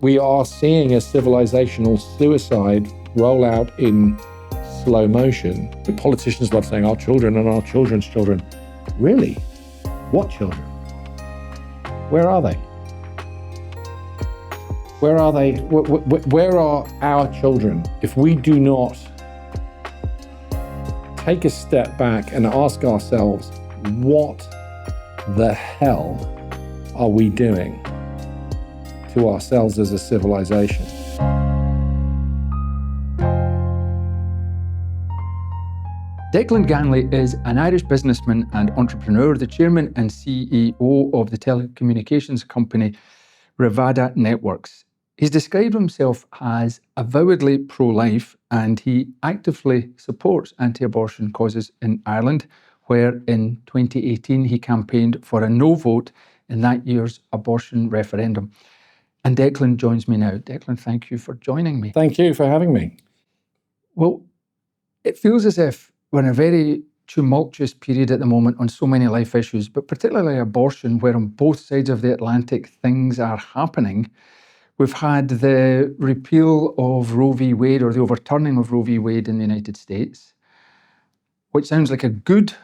We are seeing a civilizational suicide roll out in slow motion. The politicians love saying our children and our children's children. Really? What children? Where are they? Where are they? Where are our children? If we do not take a step back and ask ourselves, what the hell are we doing to ourselves as a civilization? Declan Ganley is an Irish businessman and entrepreneur, the chairman and CEO of the telecommunications company Rivada Networks. He's described himself as avowedly pro-life, and he actively supports anti-abortion causes in Ireland, where in 2018 he campaigned for a no vote in that year's abortion referendum. And Declan joins me now. Declan, thank you for joining me. Thank you for having me. Well, it feels as if we're in a very tumultuous period at the moment on so many life issues, but particularly abortion, where on both sides of the Atlantic things are happening. We've had the repeal of Roe v. Wade, or the overturning of Roe v. Wade in the United States, which sounds like a good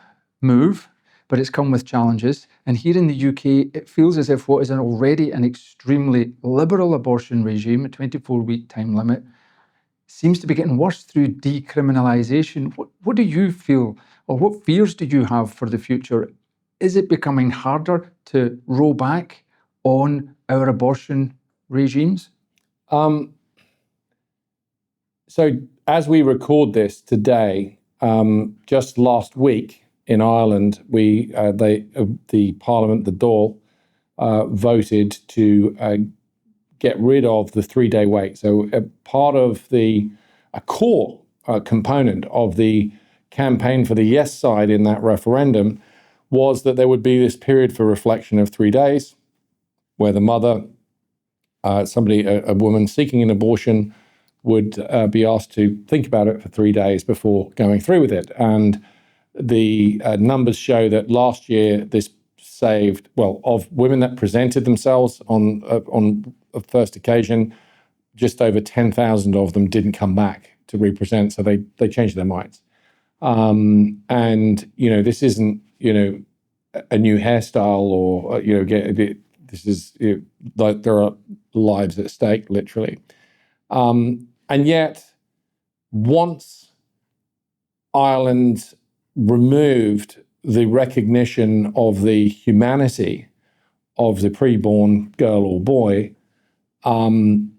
move, but it's come with challenges. And here in the UK, it feels as if what is already an extremely liberal abortion regime, a 24-week time limit, seems to be getting worse through decriminalisation. What do you feel, or what fears do you have for the future? Is it becoming harder to roll back on our abortion regimes? So as we record this today, just last week in Ireland, the Parliament, the Dáil, voted to get rid of the 3-day wait. So part of a core component of the campaign for the yes side in that referendum was that there would be this period for reflection of 3 days where the mother, a woman seeking an abortion, would be asked to think about it for 3 days before going through with it. And the numbers show that last year this saved, of women that presented themselves on a first occasion, just over 10,000 of them didn't come back to represent, so they changed their minds. And this isn't a new hairstyle, or this is like there are lives at stake, literally. And yet, once Ireland removed the recognition of the humanity of the preborn girl or boy, and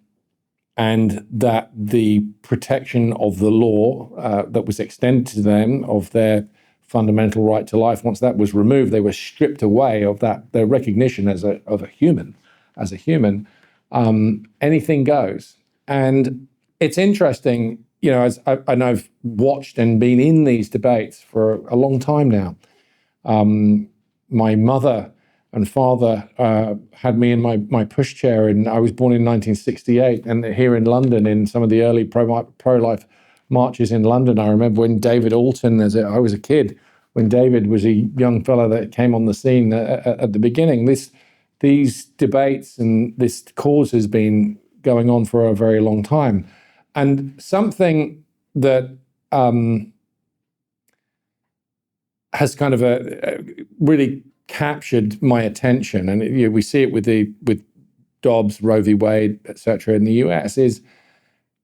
that the protection of the law that was extended to them of their fundamental right to life, once that was removed, they were stripped away of that, their recognition as a human. Anything goes. And it's interesting, as I've watched and been in these debates for a long time now. My mother and father had me in my pushchair, and I was born in 1968. And here in London, in some of the early pro-life marches in London, I remember when David Alton, I was a kid, when David was a young fellow that came on the scene at the beginning. These debates and this cause has been going on for a very long time. And something that has kind of really captured my attention, and we see it with Dobbs, Roe v. Wade, etc. in the US, is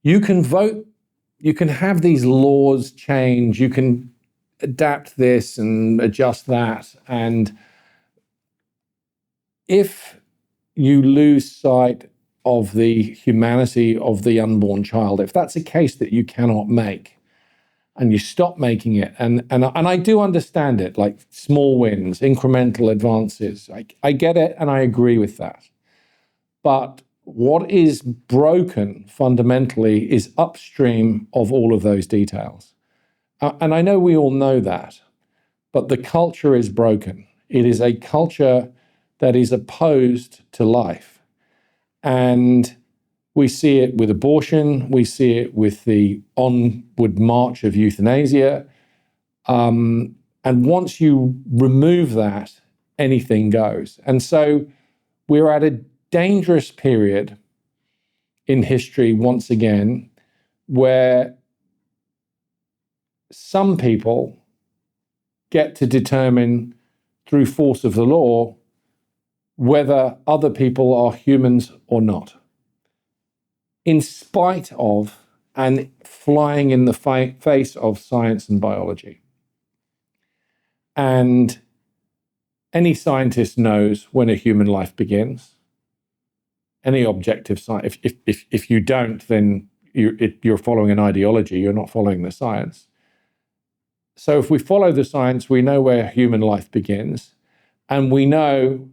you can vote, you can have these laws change, you can adapt this and adjust that, and if you lose sight of the humanity of the unborn child, if that's a case that you cannot make, and you stop making it, and I do understand it, like small wins, incremental advances. I get it, and I agree with that. But what is broken fundamentally is upstream of all of those details. And I know we all know that, but the culture is broken. It is a culture that is opposed to life. And we see it with abortion. We see it with the onward march of euthanasia. And once you remove that, anything goes. And so we're at a dangerous period in history once again where some people get to determine through force of the law whether other people are humans or not, in spite of and flying in the face of science and biology. And any scientist knows when a human life begins. Any objective science. If you don't, then you're following an ideology. You're not following the science. So if we follow the science, we know where human life begins, and we know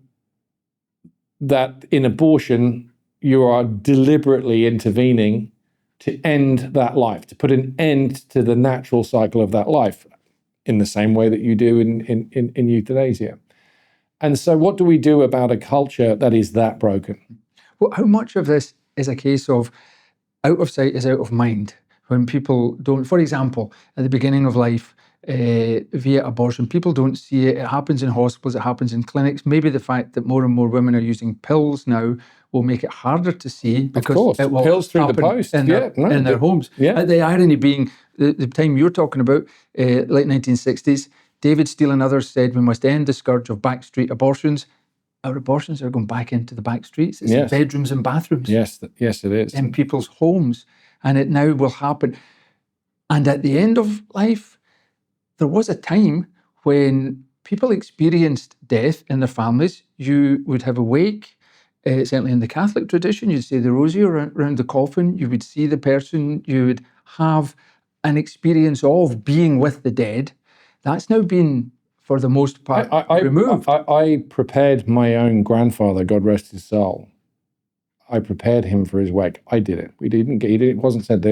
that in abortion, you are deliberately intervening to end that life, to put an end to the natural cycle of that life, in the same way that you do in euthanasia. And so what do we do about a culture that is that broken? Well, how much of this is a case of out of sight is out of mind? When people don't, for example, at the beginning of life, via abortion, people don't see it. It happens in hospitals, it happens in clinics. Maybe the fact that more and more women are using pills now will make it harder to see, because it will pills through the post in their homes. Yeah. The irony being, the time you're talking about, late 1960s, David Steele and others said we must end the scourge of backstreet abortions. Our abortions are going back into the back streets. It's in bedrooms and bathrooms. Yes, it is. In people's homes. And it now will happen. And at the end of life, there was a time when people experienced death in their families. You would have a wake, certainly in the Catholic tradition, you'd say the rosary around the coffin, you would see the person, you would have an experience of being with the dead. That's now been, for the most part, removed. I prepared my own grandfather, God rest his soul. I prepared him for his wake. I did it. It wasn't said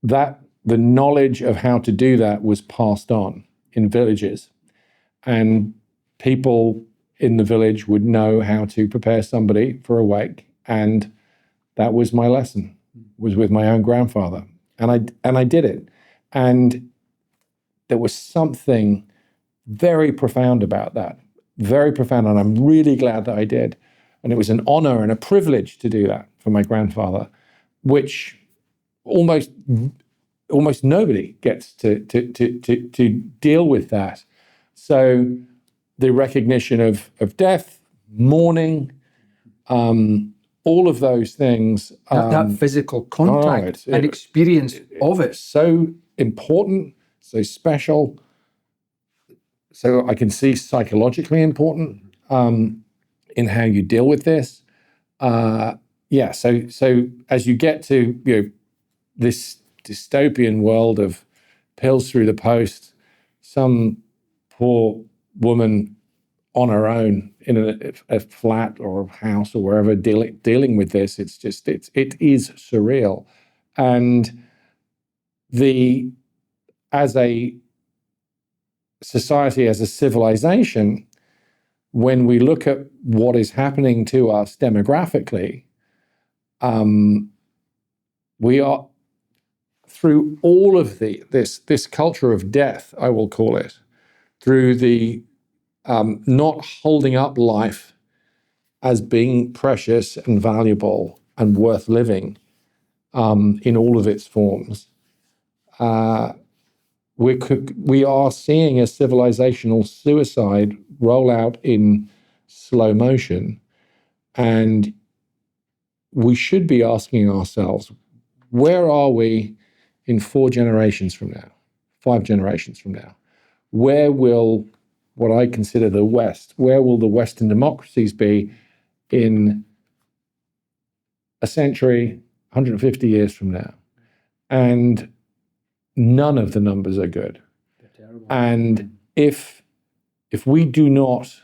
that the knowledge of how to do that was passed on in villages, and people in the village would know how to prepare somebody for a wake, and that was my lesson, was with my own grandfather, and I did it, and there was something very profound about that, very profound, and I'm really glad that I did, and it was an honor and a privilege to do that for my grandfather, which almost nobody gets to deal with that. So the recognition of death, mourning, all of those things. That physical contact and experience of it. So important, so special. So I can see psychologically important in how you deal with this. So as you get to this dystopian world of pills through the post, some poor woman on her own in a flat or a house or wherever dealing with this, it is surreal. And as a society, as a civilization, when we look at what is happening to us demographically, we are, through all of this culture of death, I will call it, through the not holding up life as being precious and valuable and worth living in all of its forms, we are seeing a civilizational suicide roll out in slow motion, and we should be asking ourselves, where are we in 4 generations from now, 5 generations from now? Where will what I consider the West, where will the Western democracies be in a century, 150 years from now? And none of the numbers are good. And if we do not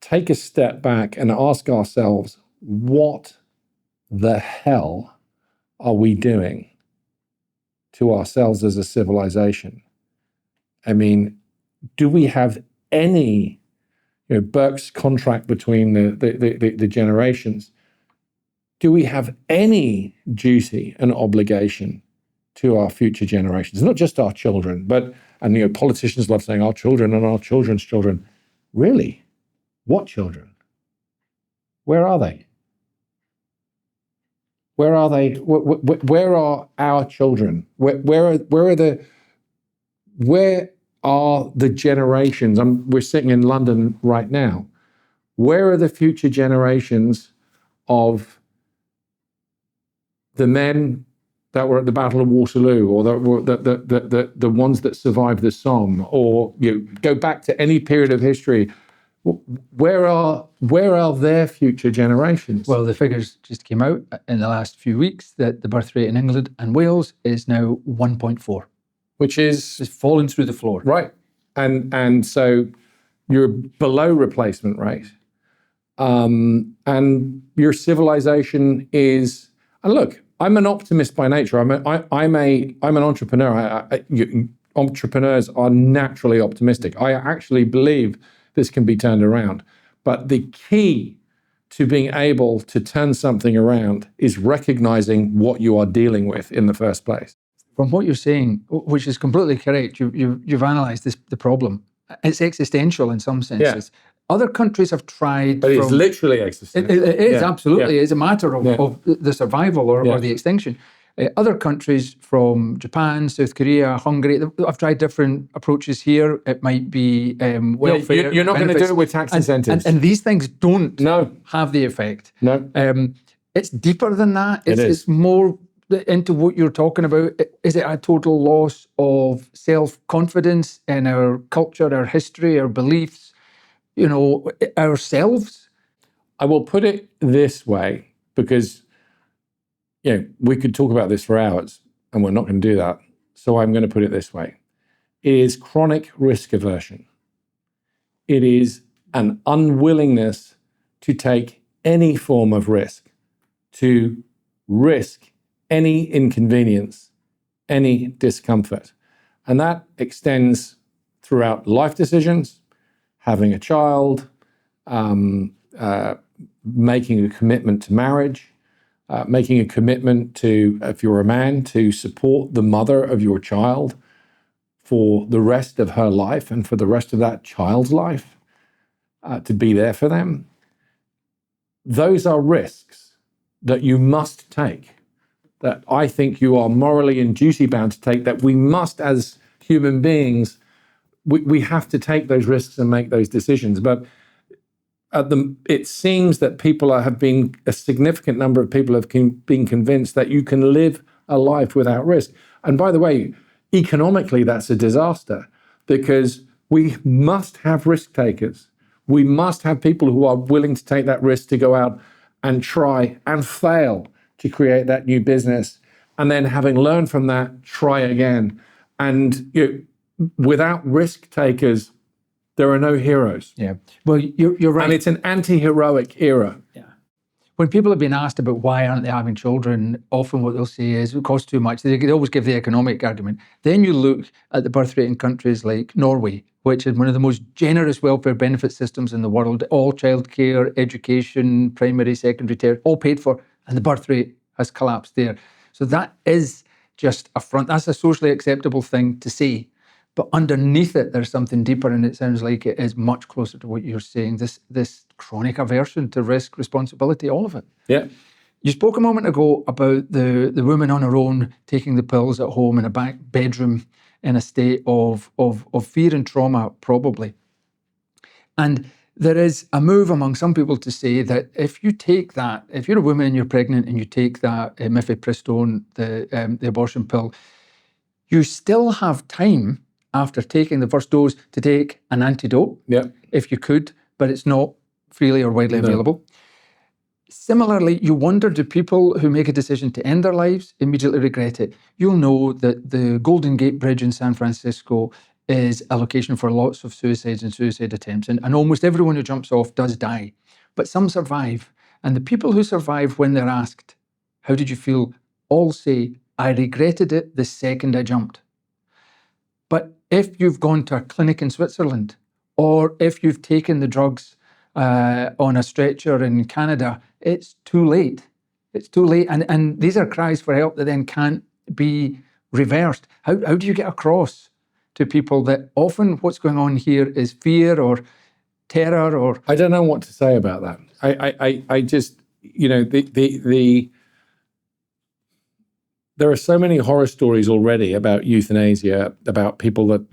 take a step back and ask ourselves, what the hell are we doing to ourselves as a civilization? I mean, do we have any, Burke's contract between the generations, do we have any duty and obligation to our future generations? Not just our children, and politicians love saying our children and our children's children. Really? What children? Where are they? Where are they? Where are our children? Where are the generations? We're sitting in London right now. Where are the future generations of the men that were at the Battle of Waterloo, or the ones that survived the Somme, or go back to any period of history? Where are their future generations? Well, the figures just came out in the last few weeks that the birth rate in England and Wales is now 1.4, which is it's fallen through the floor. Right, and so you're below replacement rate, and your civilization is. And look, I'm an optimist by nature. I'm an entrepreneur. Entrepreneurs are naturally optimistic. I actually believe this can be turned around. But the key to being able to turn something around is recognizing what you are dealing with in the first place. From what you're saying, which is completely correct, you've analysed the problem. It's existential in some senses. Yeah. Other countries have tried. But it's literally existential. It is, absolutely. Yeah. It's a matter of the survival or the extinction. Other countries from Japan, South Korea, Hungary, have tried different approaches here. It might be welfare. You're not going to do it with tax incentives. And these things don't have the effect. No. It's deeper than that. It's more into what you're talking about. Is it a total loss of self-confidence in our culture, our history, our beliefs, ourselves? I will put it this way, because we could talk about this for hours, and we're not going to do that. So I'm going to put it this way. It is chronic risk aversion. It is an unwillingness to take any form of risk, to risk any inconvenience, any discomfort. And that extends throughout life decisions, having a child, making a commitment to marriage, making a commitment to, if you're a man, to support the mother of your child for the rest of her life and for the rest of that child's life, to be there for them. Those are risks that you must take, that I think you are morally and duty bound to take, that we must, as human beings, we have to take those risks and make those decisions. But it seems that a significant number of people have been convinced that you can live a life without risk. And by the way, economically, that's a disaster, because we must have risk takers. We must have people who are willing to take that risk to go out and try and fail to create that new business. And then, having learned from that, try again. And without risk takers, there are no heroes. Yeah. Well, you're right. And it's an anti-heroic era. Yeah. When people have been asked about why aren't they having children, often what they'll say is it costs too much. They always give the economic argument. Then you look at the birth rate in countries like Norway, which is one of the most generous welfare benefit systems in the world. All childcare, education, primary, secondary, tertiary, all paid for, and the birth rate has collapsed there. So that is just a front. That's a socially acceptable thing to say. But underneath it, there's something deeper, and it sounds like it is much closer to what you're saying, this chronic aversion to risk, responsibility, all of it. Yeah. You spoke a moment ago about the woman on her own taking the pills at home in a back bedroom in a state of fear and trauma, probably. And there is a move among some people to say that if you take that, if you're a woman and you're pregnant and you take that mifepristone, the abortion pill, you still have time after taking the first dose to take an antidote, if you could, but it's not freely or widely available. Similarly, you wonder, do people who make a decision to end their lives immediately regret it? You'll know that the Golden Gate Bridge in San Francisco is a location for lots of suicides and suicide attempts, and almost everyone who jumps off does die, but some survive. And the people who survive, when they're asked, how did you feel, all say, I regretted it the second I jumped. But if you've gone to a clinic in Switzerland, or if you've taken the drugs on a stretcher in Canada, it's too late. It's too late. And these are cries for help that then can't be reversed. How do you get across to people that often what's going on here is fear or terror or... I don't know what to say about that. I just, there are so many horror stories already about euthanasia, about people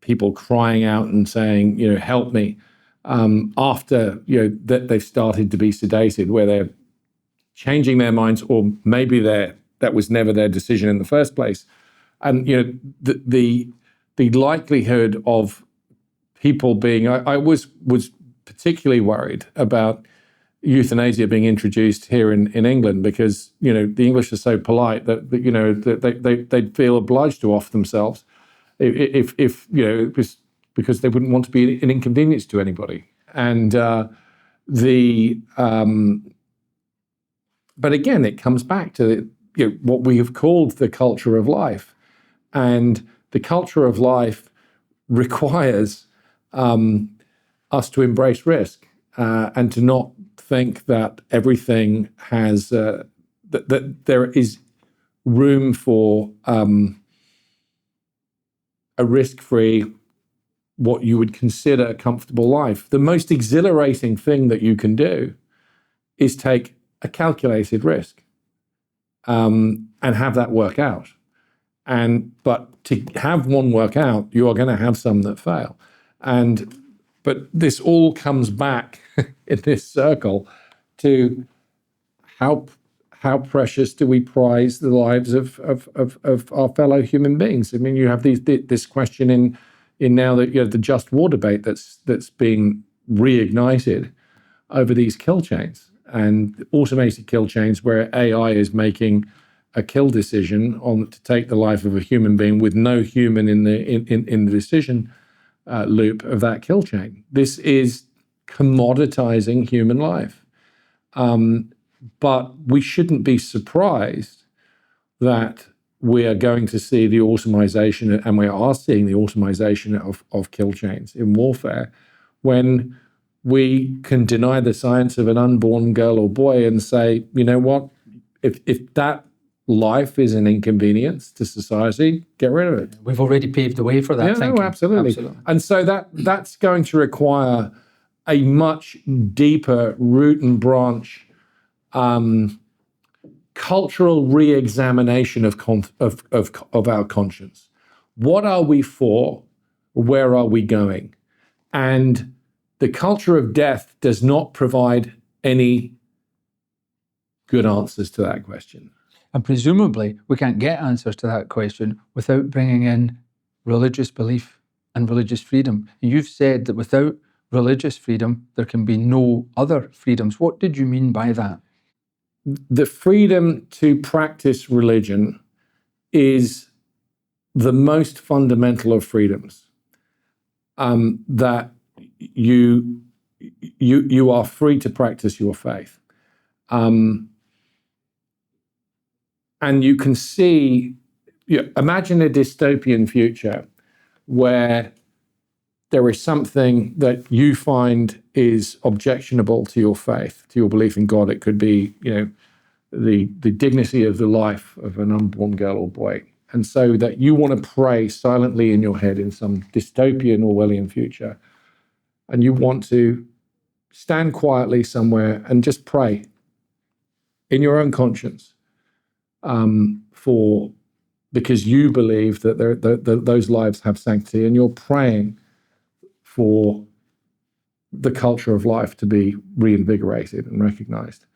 people crying out and saying, help me, after, that they've started to be sedated, where they're changing their minds, or maybe that was never their decision in the first place. And, the likelihood of people being, I was particularly worried about euthanasia being introduced here in England, because the English are so polite that they'd feel obliged to off themselves if it was because they wouldn't want to be an inconvenience to anybody. And but again, it comes back to what we have called the culture of life, and the culture of life requires us to embrace risk and to not think that everything has that there is room for a risk-free, what you would consider a comfortable life. The most exhilarating thing that you can do is take a calculated risk and have that work out. But to have one work out, you are going to have some that fail. But this all comes back in this circle to how precious do we prize the lives of our fellow human beings? I mean, you have this question in now that the just war debate that's being reignited over these kill chains and automated kill chains, where AI is making a kill decision to take the life of a human being with no human in the decision loop of that kill chain. This is commoditizing human life. But we shouldn't be surprised that we are going to see the automation, and we are seeing the automation of kill chains in warfare, when we can deny the science of an unborn girl or boy and say, you know what, if that life is an inconvenience to society, get rid of it. We've already paved the way for that. Yeah, no, absolutely. And so that's going to require a much deeper root and branch cultural re-examination of our conscience. What are we for? Where are we going? And the culture of death does not provide any good answers to that question. And presumably, we can't get answers to that question without bringing in religious belief and religious freedom. You've said that without religious freedom, there can be no other freedoms. What did you mean by that? The freedom to practice religion is the most fundamental of freedoms. That you are free to practice your faith. And you can see, imagine a dystopian future where there is something that you find is objectionable to your faith, to your belief in God. It could be, the dignity of the life of an unborn girl or boy. And so that you want to pray silently in your head in some dystopian Orwellian future. And you want to stand quietly somewhere and just pray in your own conscience because you believe that those lives have sanctity, and you're praying for the culture of life to be reinvigorated and recognized.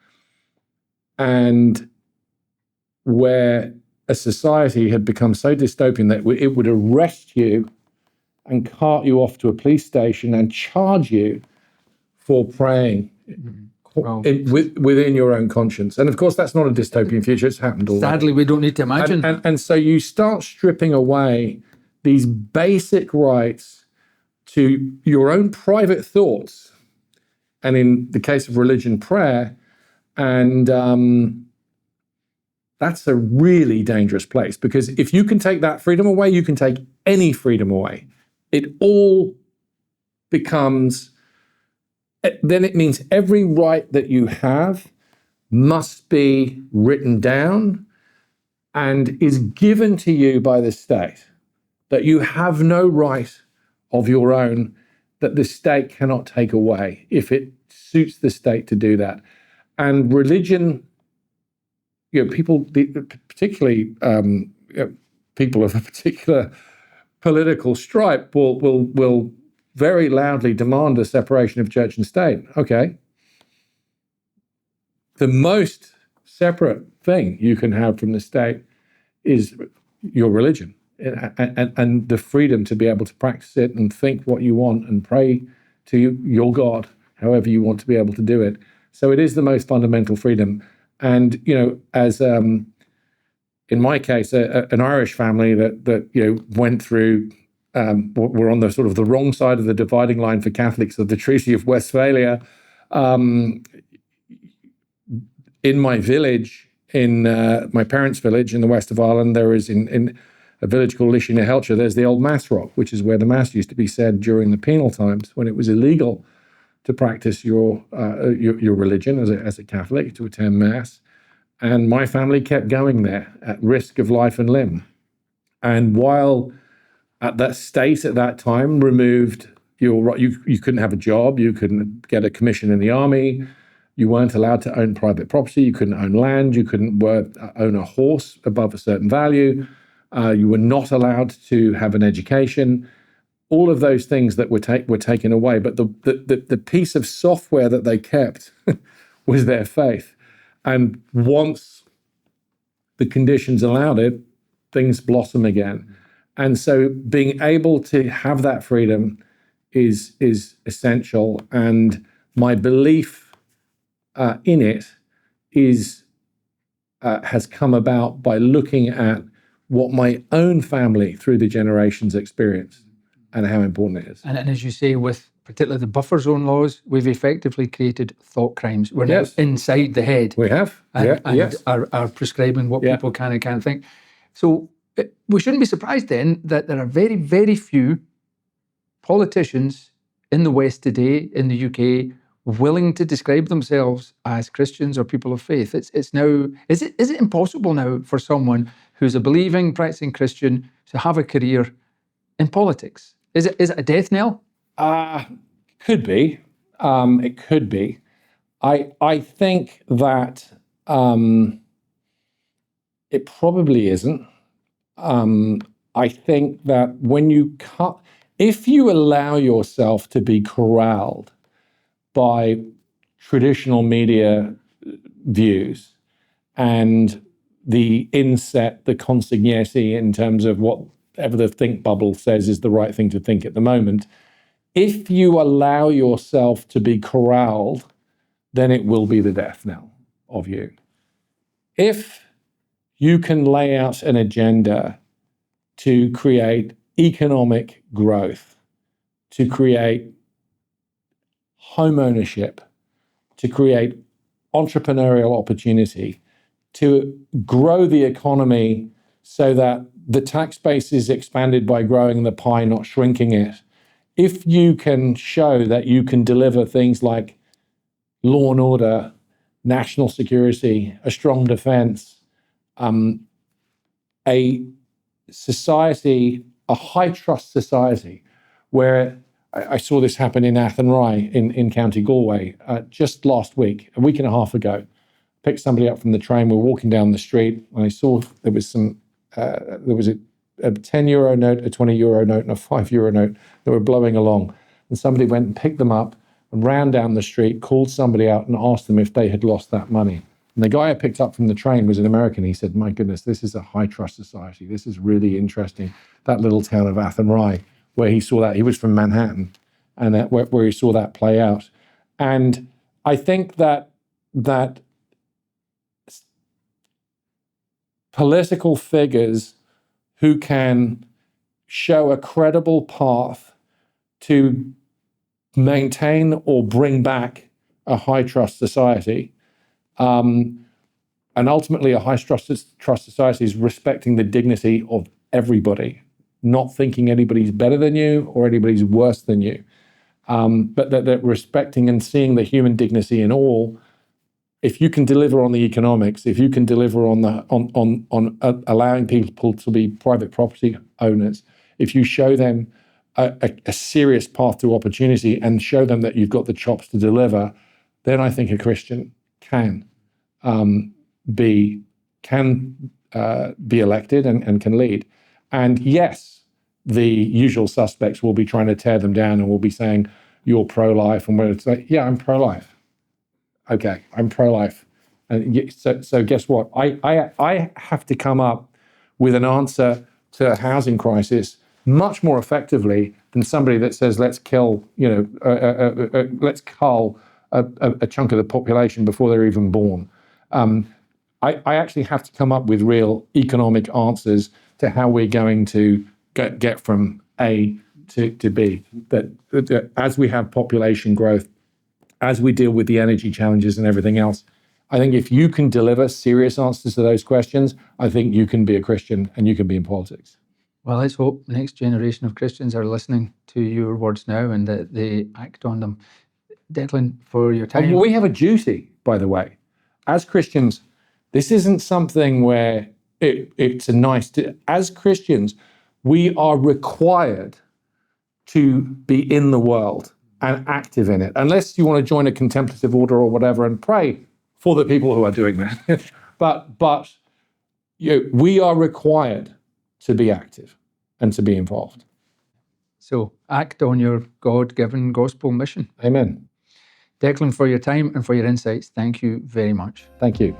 And where a society had become so dystopian that it would arrest you and cart you off to a police station and charge you for praying within your own conscience. And of course, that's not a dystopian future. It's happened already. Sadly, we don't need to imagine. And so you start stripping away these basic rights to your own private thoughts, and in the case of religion, prayer. And that's a really dangerous place, because if you can take that freedom away, you can take any freedom away. It all becomes, then it means every right that you have must be written down and is given to you by the state, that you have no right of your own, that the state cannot take away if it suits the state to do that. And religion people, particularly people of a particular political stripe, will very loudly demand a separation of church and state. Okay. The most separate thing you can have from the state is your religion and the freedom to be able to practice it and think what you want and pray to your God, however you want to be able to do it. So it is the most fundamental freedom. And, as in my case, an Irish family that went through, were on the sort of the wrong side of the dividing line for Catholics of the Treaty of Westphalia. In my village, in my parents' village in the west of Ireland, there is in a village called Lishinehelcha, there's the old Mass Rock, which is where the Mass used to be said during the penal times when it was illegal to practice your religion as a Catholic, to attend Mass. And my family kept going there at risk of life and limb. And while at that state at that time removed you couldn't have a job, you couldn't get a commission in the army, you weren't allowed to own private property, you couldn't own land, you couldn't own a horse above a certain value, you were not allowed to have an education. All of those things that were taken away, but the piece of software that they kept was their faith. And once the conditions allowed it, things blossom again. And so being able to have that freedom is essential. And my belief in it has come about by looking at what my own family through the generations experienced and how important it is. And as you say, with particularly the buffer zone laws, we've effectively created thought crimes. We're now inside the head. We have. And are prescribing what people can and can't think. So we shouldn't be surprised then that there are very, very few politicians in the West today, in the UK, willing to describe themselves as Christians or people of faith. It's now, is it impossible now for someone who's a believing, practicing Christian to have a career in politics? Is it a death knell? Could be. It could be. I think that it probably isn't. I think that if you allow yourself to be corralled by traditional media views and the consignati in terms of whatever the think bubble says is the right thing to think at the moment, if you allow yourself to be corralled, then it will be the death knell of you. If you can lay out an agenda to create economic growth, to create home ownership, to create entrepreneurial opportunity, to grow the economy so that the tax base is expanded by growing the pie, not shrinking it. If you can show that you can deliver things like law and order, national security, a strong defense, a society, a high trust society, where I saw this happen in Athenry in County Galway just last week, a week and a half ago. Picked somebody up from the train. We're walking down the street, and I saw there was a 10 euro note, a 20 euro note, and a 5 euro note that were blowing along. And somebody went and picked them up and ran down the street, called somebody out, and asked them if they had lost that money. And the guy I picked up from the train was an American. He said, "My goodness, this is a high trust society. This is really interesting." That little town of Athenry, where he saw that, he was from Manhattan, and where he saw that play out. And I think that political figures who can show a credible path to maintain or bring back a high trust society, and ultimately a high trust society is respecting the dignity of everybody, not thinking anybody's better than you or anybody's worse than you, but that respecting and seeing the human dignity in all. If you can deliver on the economics, if you can deliver on allowing people to be private property owners, if you show them a serious path to opportunity and show them that you've got the chops to deliver, then I think a Christian can be can be elected and can lead. And yes, the usual suspects will be trying to tear them down and will be saying, you're pro-life. And we're like, yeah, I'm pro-life. Okay, I'm pro-life. And so guess what? I have to come up with an answer to a housing crisis much more effectively than somebody that says, let's kill, let's cull a chunk of the population before they're even born. I actually have to come up with real economic answers to how we're going to get from A to B. That as we have population growth, as we deal with the energy challenges and everything else, I think if you can deliver serious answers to those questions, I think you can be a Christian and you can be in politics. Well, let's hope the next generation of Christians are listening to your words now and that they act on them. Declan, for your time. And we have a duty, by the way. As Christians, this isn't something where it's a nice... As Christians, we are required to be in the world and active in it, unless you want to join a contemplative order or whatever and pray for the people who are doing that. but we are required to be active and to be involved. So act on your God-given gospel mission. Amen. Declan, for your time and for your insights, thank you very much. Thank you.